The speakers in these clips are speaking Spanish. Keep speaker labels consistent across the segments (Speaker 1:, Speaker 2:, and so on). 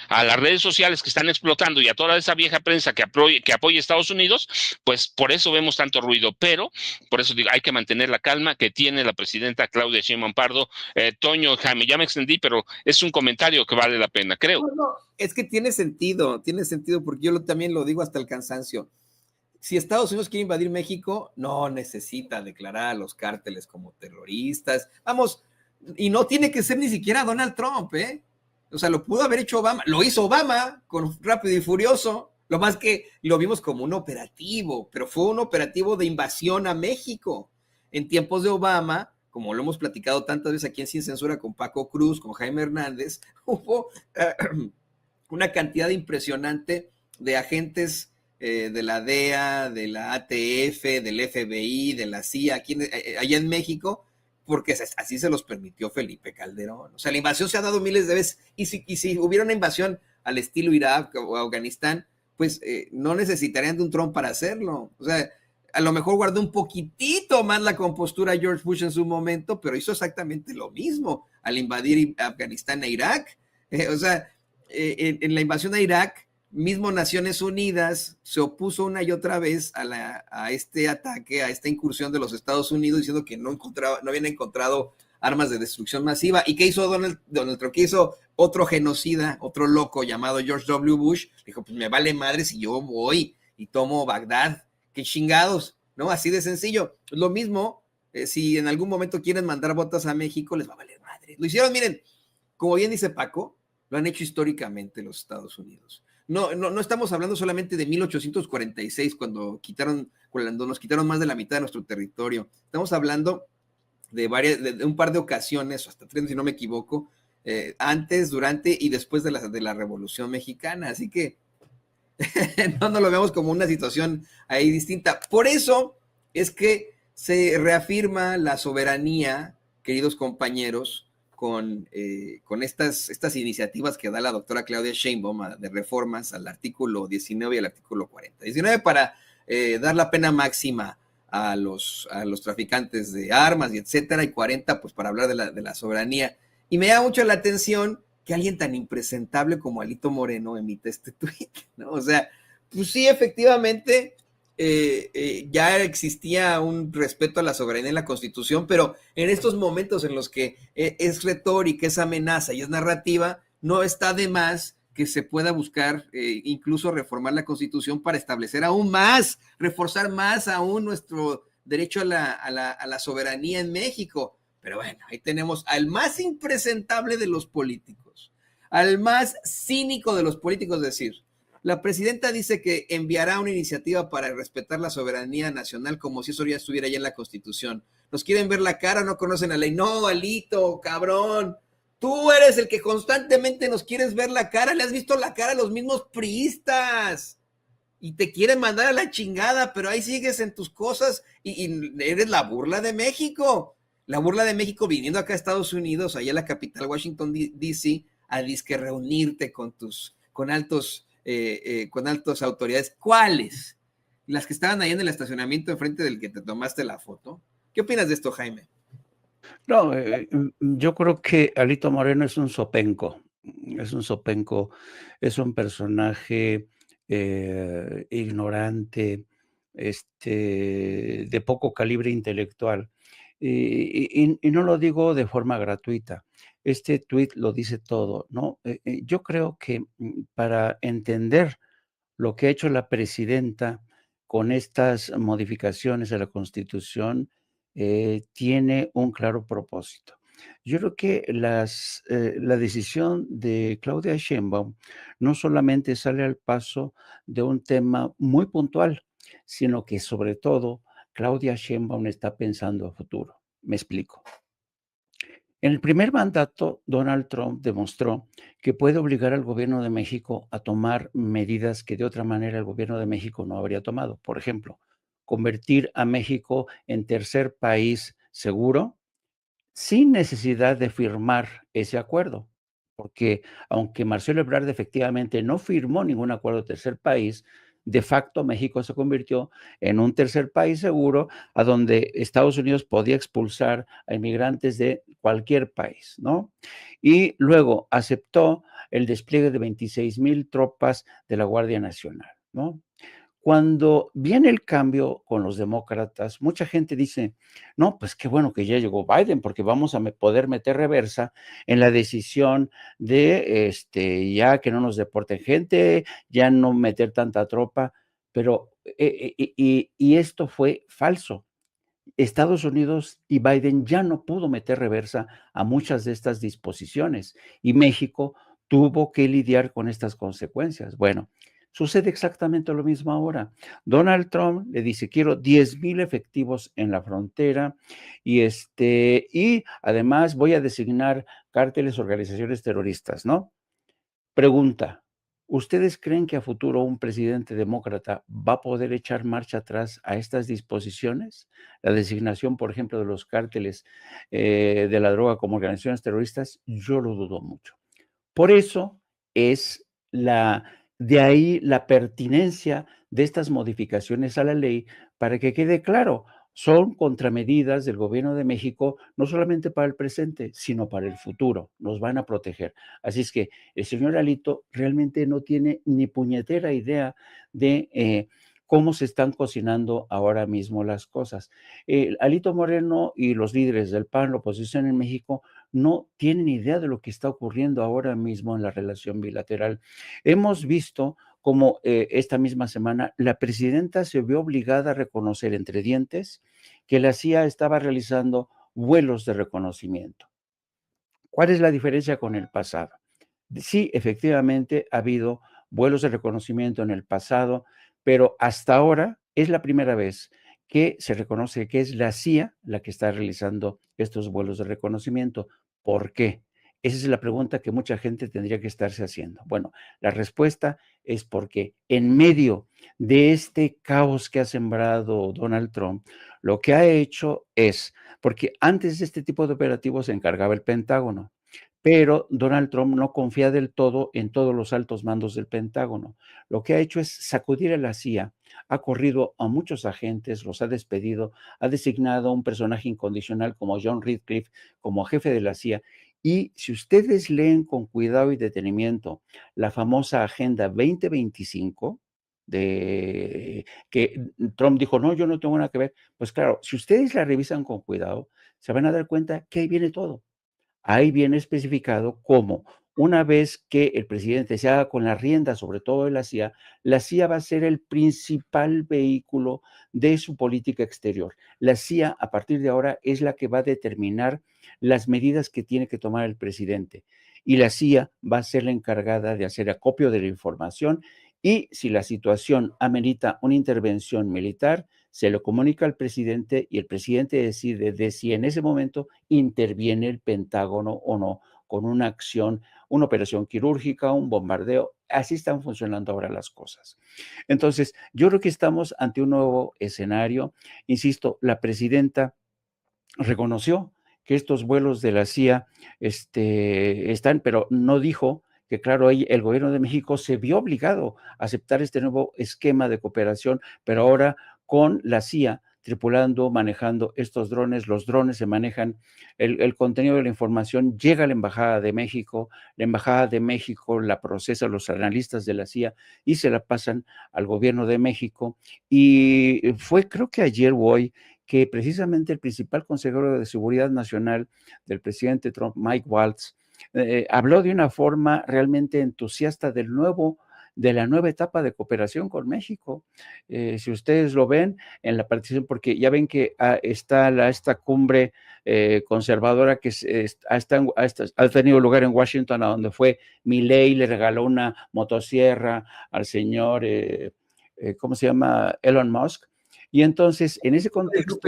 Speaker 1: a las redes sociales que están explotando y a toda esa vieja prensa que apoya a Estados Unidos, pues por eso vemos tanto ruido. Pero por eso digo, hay que mantener la calma que tiene la presidenta Claudia Sheinbaum Pardo. Toño, Jaime, ya me extendí, pero es un comentario que vale la pena, creo.
Speaker 2: No, es que tiene sentido porque yo también lo digo hasta el cansancio. Si Estados Unidos quiere invadir México, no necesita declarar a los cárteles como terroristas. Vamos, y no tiene que ser ni siquiera Donald Trump, ¿eh? O sea, lo pudo haber hecho Obama, lo hizo Obama con Rápido y Furioso, lo más que lo vimos como un operativo, pero fue un operativo de invasión a México. En tiempos de Obama, como lo hemos platicado tantas veces aquí en Sin Censura con Paco Cruz, con Jaime Hernández, hubo una cantidad impresionante de agentes de la DEA, de la ATF, del FBI, de la CIA, aquí allá en México, porque así se los permitió Felipe Calderón. O sea, la invasión se ha dado miles de veces, y si hubiera una invasión al estilo Irak o Afganistán, pues no necesitarían de un Trump para hacerlo. O sea, a lo mejor guardó un poquitito más la compostura George Bush en su momento, pero hizo exactamente lo mismo al invadir Afganistán e Irak. O sea, en la invasión a Irak, mismo Naciones Unidas se opuso una y otra vez a este ataque, a esta incursión de los Estados Unidos, diciendo que no habían encontrado armas de destrucción masiva. ¿Y qué hizo Donald Trump? ¿Qué hizo otro genocida, otro loco llamado George W. Bush? Dijo, pues me vale madre si yo voy y tomo Bagdad. ¡Qué chingados! ¿No? Así de sencillo. Lo mismo, si en algún momento quieren mandar botas a México, les va a valer madre. Lo hicieron, miren, como bien dice Paco, lo han hecho históricamente los Estados Unidos. No estamos hablando solamente de 1846, cuando nos quitaron más de la mitad de nuestro territorio. Estamos hablando de un par de ocasiones, hasta tres, si no me equivoco, antes, durante y después de la Revolución Mexicana. Así que no lo vemos como una situación ahí distinta. Por eso es que se reafirma la soberanía, queridos compañeros, con estas iniciativas que da la doctora Claudia Sheinbaum de reformas al artículo 19 y al artículo 40. 19 para dar la pena máxima a los traficantes de armas y etcétera, y 40 pues para hablar de la soberanía. Y me da mucho la atención que alguien tan impresentable como Alito Moreno emite este tuit, ¿no? O sea, pues sí, efectivamente, ya existía un respeto a la soberanía en la Constitución, pero en estos momentos en los que es retórica, es amenaza y es narrativa, no está de más que se pueda buscar incluso reformar la Constitución para establecer aún más, reforzar más aún nuestro derecho a la soberanía en México. Pero bueno, ahí tenemos al más impresentable de los políticos, al más cínico de los políticos, es decir, la presidenta dice que enviará una iniciativa para respetar la soberanía nacional como si eso ya estuviera ya en la Constitución. ¿Nos quieren ver la cara? ¿No conocen la ley? No, Alito, cabrón. Tú eres el que constantemente nos quieres ver la cara. Le has visto la cara a los mismos priistas y te quieren mandar a la chingada, pero ahí sigues en tus cosas y eres la burla de México. La burla de México viniendo acá a Estados Unidos, allá en la capital, Washington, D.C., a disque reunirte con altas autoridades. ¿Cuáles? Las que estaban ahí en el estacionamiento enfrente del que te tomaste la foto. ¿Qué opinas de esto, Jaime?
Speaker 3: No, yo creo que Alito Moreno es un zopenco, es un personaje ignorante, de poco calibre intelectual. Y no lo digo de forma gratuita. Este tuit lo dice todo, ¿no? Yo creo que para entender lo que ha hecho la presidenta con estas modificaciones a la Constitución, tiene un claro propósito. Yo creo que la decisión de Claudia Sheinbaum no solamente sale al paso de un tema muy puntual, sino que sobre todo Claudia Sheinbaum está pensando a futuro. Me explico. En el primer mandato, Donald Trump demostró que puede obligar al gobierno de México a tomar medidas que de otra manera el gobierno de México no habría tomado. Por ejemplo, convertir a México en tercer país seguro sin necesidad de firmar ese acuerdo. Porque aunque Marcelo Ebrard efectivamente no firmó ningún acuerdo de tercer país, de facto México se convirtió en un tercer país seguro a donde Estados Unidos podía expulsar a inmigrantes de cualquier país, ¿no? Y luego aceptó el despliegue de 26,000 tropas de la Guardia Nacional, ¿no? Cuando viene el cambio con los demócratas, mucha gente dice, no, pues qué bueno que ya llegó Biden, porque vamos a poder meter reversa en la decisión de ya que no nos deporten gente, ya no meter tanta tropa, pero y esto fue falso. Estados Unidos y Biden ya no pudo meter reversa a muchas de estas disposiciones y México tuvo que lidiar con estas consecuencias. Bueno, sucede exactamente lo mismo ahora. Donald Trump le dice, quiero 10,000 efectivos en la frontera y además voy a designar cárteles, organizaciones terroristas, ¿no? Pregunta, ¿ustedes creen que a futuro un presidente demócrata va a poder echar marcha atrás a estas disposiciones? La designación, por ejemplo, de los cárteles de la droga como organizaciones terroristas, yo lo dudo mucho. Por eso es de ahí la pertinencia de estas modificaciones a la ley para que quede claro, son contramedidas del gobierno de México, no solamente para el presente, sino para el futuro, nos van a proteger. Así es que el señor Alito realmente no tiene ni puñetera idea de cómo se están cocinando ahora mismo las cosas. Alito Moreno y los líderes del PAN, la oposición en México, no tienen idea de lo que está ocurriendo ahora mismo en la relación bilateral. Hemos visto cómo esta misma semana la presidenta se vio obligada a reconocer entre dientes que la CIA estaba realizando vuelos de reconocimiento. ¿Cuál es la diferencia con el pasado? Sí, efectivamente ha habido vuelos de reconocimiento en el pasado, pero hasta ahora es la primera vez que se reconoce que es la CIA la que está realizando estos vuelos de reconocimiento. ¿Por qué? Esa es la pregunta que mucha gente tendría que estarse haciendo. Bueno, la respuesta es porque en medio de este caos que ha sembrado Donald Trump, lo que ha hecho es, porque antes de este tipo de operativos se encargaba el Pentágono, pero Donald Trump no confía del todo en todos los altos mandos del Pentágono. Lo que ha hecho es sacudir a la CIA, ha corrido a muchos agentes, los ha despedido, ha designado a un personaje incondicional como John Ratcliffe como jefe de la CIA. Y si ustedes leen con cuidado y detenimiento la famosa Agenda 2025, que Trump dijo, no, yo no tengo nada que ver, pues claro, si ustedes la revisan con cuidado, se van a dar cuenta que ahí viene todo. Ahí viene especificado cómo una vez que el presidente se haga con la rienda, sobre todo de la CIA va a ser el principal vehículo de su política exterior. La CIA, a partir de ahora, es la que va a determinar las medidas que tiene que tomar el presidente. Y la CIA va a ser la encargada de hacer acopio de la información y si la situación amerita una intervención militar, se lo comunica al presidente y el presidente decide de si en ese momento interviene el Pentágono o no, con una acción, una operación quirúrgica, un bombardeo. Así están funcionando ahora las cosas. Entonces, yo creo que estamos ante un nuevo escenario. Insisto, la presidenta reconoció que estos vuelos de la CIA están, pero no dijo que, claro, ahí el gobierno de México se vio obligado a aceptar este nuevo esquema de cooperación, pero ahora con la CIA tripulando, manejando estos drones. Los drones se manejan, el contenido de la información llega a la Embajada de México la procesa los analistas de la CIA y se la pasan al gobierno de México. Y fue, creo que ayer o hoy, que precisamente el principal consejero de Seguridad Nacional del presidente Trump, Mike Waltz, habló de una forma realmente entusiasta de la nueva etapa de cooperación con México. Si ustedes lo ven en la participación, porque ya ven que está esta cumbre conservadora que ha tenido lugar en Washington, a donde fue Milei, le regaló una motosierra al señor, ¿cómo se llama? Elon Musk. Y entonces, en ese contexto,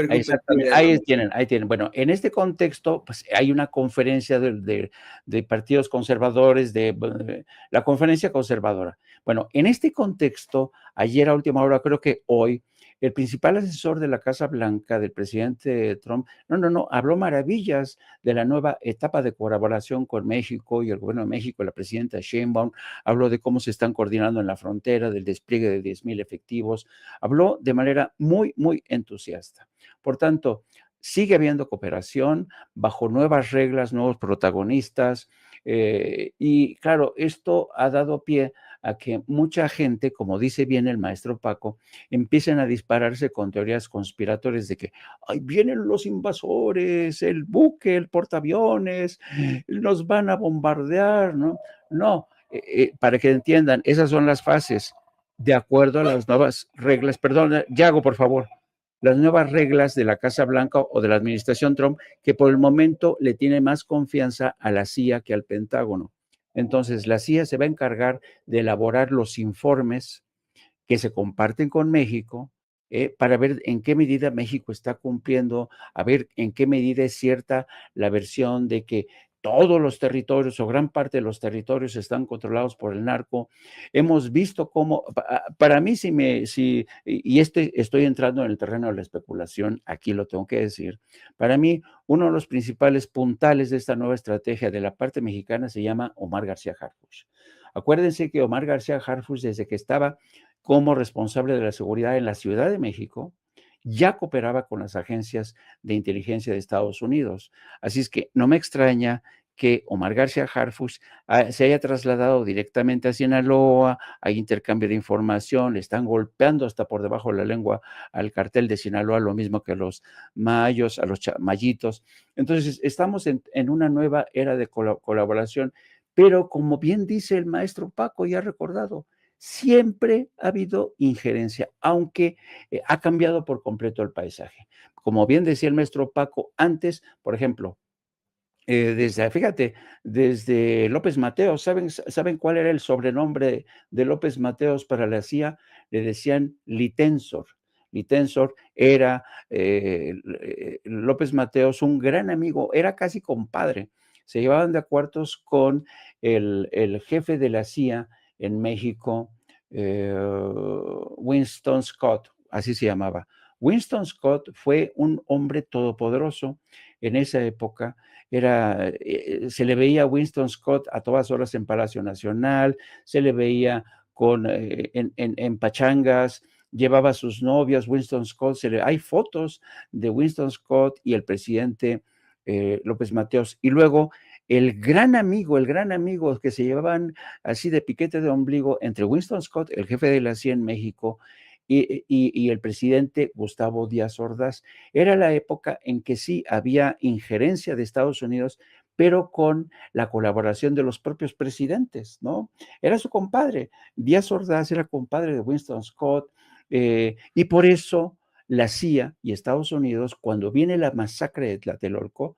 Speaker 3: exactamente, ahí tienen. Bueno, en este contexto, pues hay una conferencia de partidos conservadores, la conferencia conservadora. Bueno, en este contexto, ayer a última hora, creo que hoy, el principal asesor de la Casa Blanca del presidente Trump, no, habló maravillas de la nueva etapa de colaboración con México y el gobierno de México, la presidenta Sheinbaum, habló de cómo se están coordinando en la frontera, del despliegue de 10,000 efectivos, habló de manera muy, muy entusiasta. Por tanto, sigue habiendo cooperación bajo nuevas reglas, nuevos protagonistas. Y claro, esto ha dado pie a que mucha gente, como dice bien el maestro Paco, empiecen a dispararse con teorías conspiratorias de que ahí vienen los invasores, el buque, el portaaviones, nos van a bombardear, ¿no? No, para que entiendan, esas son las fases de acuerdo a las nuevas reglas. Perdón, Yago, por favor. Las nuevas reglas de la Casa Blanca o de la administración Trump, que por el momento le tiene más confianza a la CIA que al Pentágono. Entonces, la CIA se va a encargar de elaborar los informes que se comparten con México, para ver en qué medida México está cumpliendo, a ver en qué medida es cierta la versión de que todos los territorios o gran parte de los territorios están controlados por el narco. Hemos visto cómo, para mí, y estoy entrando en el terreno de la especulación, aquí lo tengo que decir, para mí uno de los principales puntales de esta nueva estrategia de la parte mexicana se llama Omar García Harfuch. Acuérdense que Omar García Harfuch, desde que estaba como responsable de la seguridad en la Ciudad de México, ya cooperaba con las agencias de inteligencia de Estados Unidos. Así es que no me extraña que Omar García Harfuch se haya trasladado directamente a Sinaloa, hay intercambio de información, le están golpeando hasta por debajo de la lengua al cartel de Sinaloa, lo mismo que a los mayos, a los mayitos. Entonces, estamos en una nueva era de colaboración, pero como bien dice el maestro Paco, ya recordado, siempre ha habido injerencia, aunque ha cambiado por completo el paisaje. Como bien decía el maestro Paco, antes, por ejemplo, fíjate, desde López Mateos, ¿saben cuál era el sobrenombre de López Mateos para la CIA? Le decían Litensor. Litensor era López Mateos, un gran amigo, era casi compadre. Se llevaban de acuerdos con el jefe de la CIA en México, Winston Scott, así se llamaba. Winston Scott fue un hombre todopoderoso en esa época. Se le veía a Winston Scott a todas horas en Palacio Nacional, se le veía en pachangas, llevaba a sus novias. Winston Scott, hay fotos de Winston Scott y el presidente López Mateos. Y luego el gran amigo que se llevaban así de piquete de ombligo entre Winston Scott, el jefe de la CIA en México, y el presidente Gustavo Díaz Ordaz. Era la época en que sí había injerencia de Estados Unidos, pero con la colaboración de los propios presidentes, ¿no? Era su compadre. Díaz Ordaz era compadre de Winston Scott, y por eso la CIA y Estados Unidos, cuando viene la masacre de Tlatelolco,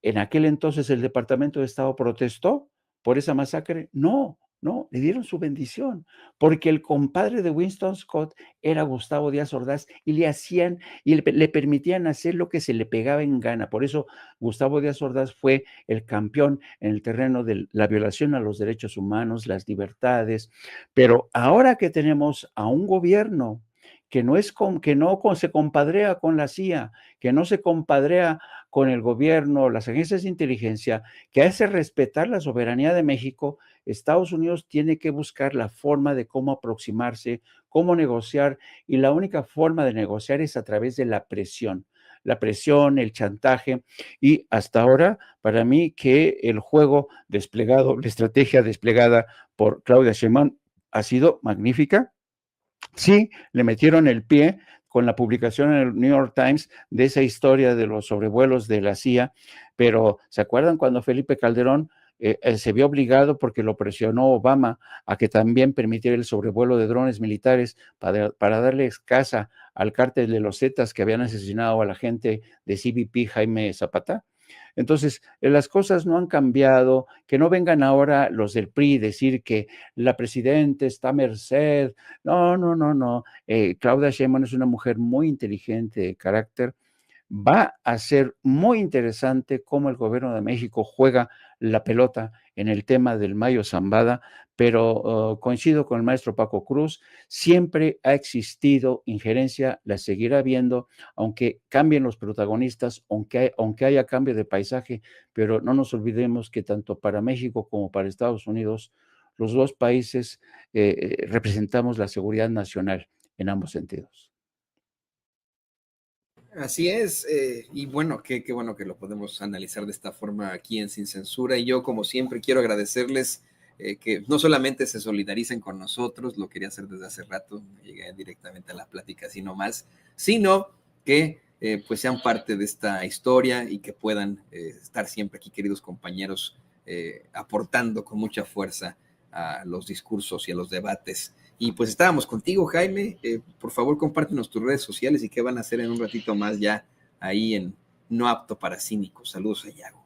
Speaker 3: en aquel entonces el Departamento de Estado protestó por esa masacre. No, no, le dieron su bendición, porque el compadre de Winston Scott era Gustavo Díaz Ordaz y le permitían hacer lo que se le pegaba en gana. Por eso Gustavo Díaz Ordaz fue el campeón en el terreno de la violación a los derechos humanos, las libertades. Pero ahora que tenemos a un gobierno que no se compadrea con la CIA, que no se compadrea con el gobierno, las agencias de inteligencia, que hace respetar la soberanía de México, Estados Unidos tiene que buscar la forma de cómo aproximarse, cómo negociar, y la única forma de negociar es a través de la presión, el chantaje, y hasta ahora, para mí, que el juego desplegado, la estrategia desplegada por Claudia Sheinbaum ha sido magnífica. Sí, le metieron el pie con la publicación en el New York Times de esa historia de los sobrevuelos de la CIA, pero ¿se acuerdan cuando Felipe Calderón se vio obligado, porque lo presionó Obama, a que también permitiera el sobrevuelo de drones militares para darles caza al cártel de los Zetas que habían asesinado a la gente de CBP, Jaime Zapata? Entonces, las cosas no han cambiado, que no vengan ahora los del PRI decir que la presidenta está a merced. No, no, no, no. Claudia Sheinbaum es una mujer muy inteligente de carácter. Va a ser muy interesante cómo el gobierno de México juega la pelota en el tema del Mayo Zambada, pero coincido con el maestro Paco Cruz, siempre ha existido injerencia, la seguirá habiendo, aunque cambien los protagonistas, aunque haya cambio de paisaje, pero no nos olvidemos que tanto para México como para Estados Unidos, los dos países representamos la seguridad nacional en ambos sentidos.
Speaker 2: Así es, y bueno, qué bueno que lo podemos analizar de esta forma aquí en Sin Censura. Y yo, como siempre, quiero agradecerles que no solamente se solidaricen con nosotros, lo quería hacer desde hace rato, no llegué directamente a la plática, sino que pues sean parte de esta historia y que puedan estar siempre aquí, queridos compañeros, aportando con mucha fuerza a los discursos y a los debates. Y pues estábamos contigo, Jaime. Por favor, compártenos tus redes sociales y qué van a hacer en un ratito más ya ahí en No Apto para Cínicos. Saludos a Yago.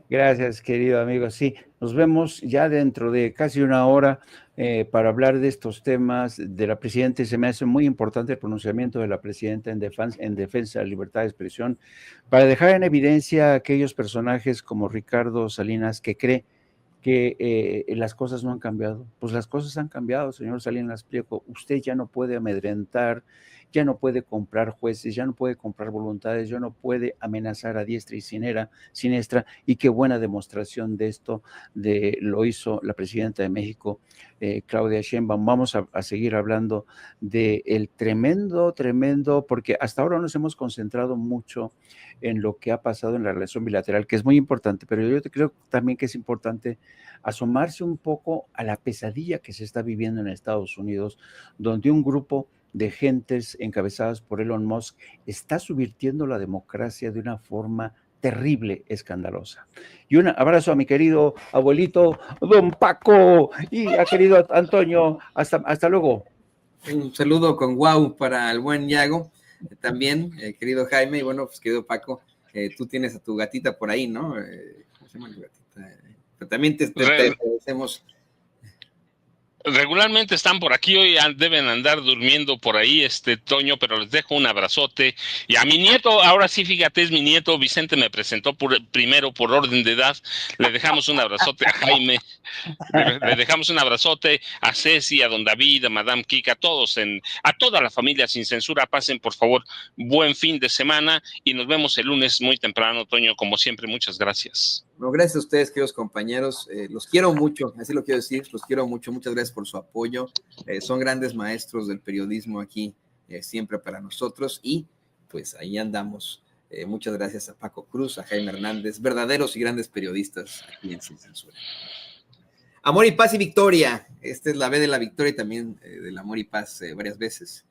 Speaker 3: Gracias, querido amigo. Sí, nos vemos ya dentro de casi una hora para hablar de estos temas de la presidenta. Se me hace muy importante el pronunciamiento de la presidenta en defensa de la libertad de expresión, para dejar en evidencia a aquellos personajes como Ricardo Salinas, que cree que las cosas no han cambiado. Pues las cosas han cambiado, señor Salinas Pliego. Usted ya no puede amedrentar, ya no puede comprar jueces, ya no puede comprar voluntades, ya no puede amenazar a diestra y siniestra, y qué buena demostración de esto lo hizo la presidenta de México, Claudia Sheinbaum. Vamos a seguir hablando del tremendo, porque hasta ahora nos hemos concentrado mucho en lo que ha pasado en la relación bilateral, que es muy importante, pero yo creo también que es importante asomarse un poco a la pesadilla que se está viviendo en Estados Unidos, donde un grupo de gentes encabezadas por Elon Musk está subvirtiendo la democracia de una forma terrible, escandalosa. Y un abrazo a mi querido abuelito, don Paco, y a querido Antonio. Hasta luego.
Speaker 2: Un saludo con guau para el buen Yago, también, querido Jaime, y bueno, pues querido Paco, tú tienes a tu gatita por ahí, ¿no? ¿Cómo se llama tu gatita? Pero también te agradecemos.
Speaker 1: Regularmente están por aquí, hoy deben andar durmiendo por ahí, Toño, pero les dejo un abrazote. Y a mi nieto, ahora sí, fíjate, es mi nieto, Vicente me presentó primero por orden de edad. Le dejamos un abrazote a Jaime, le dejamos un abrazote a Ceci, a don David, a Madame Kika, a toda la familia Sin Censura. Pasen, por favor, buen fin de semana y nos vemos el lunes muy temprano, Toño, como siempre. Muchas gracias.
Speaker 2: No, gracias a ustedes, queridos compañeros. Los quiero mucho, así lo quiero decir, los quiero mucho. Muchas gracias por su apoyo. Son grandes maestros del periodismo aquí, siempre para nosotros. Y pues ahí andamos. Muchas gracias a Paco Cruz, a Jaime Hernández, verdaderos y grandes periodistas aquí en Sin Censura. Amor y paz y victoria. Esta es la B de la victoria y también del amor y paz varias veces.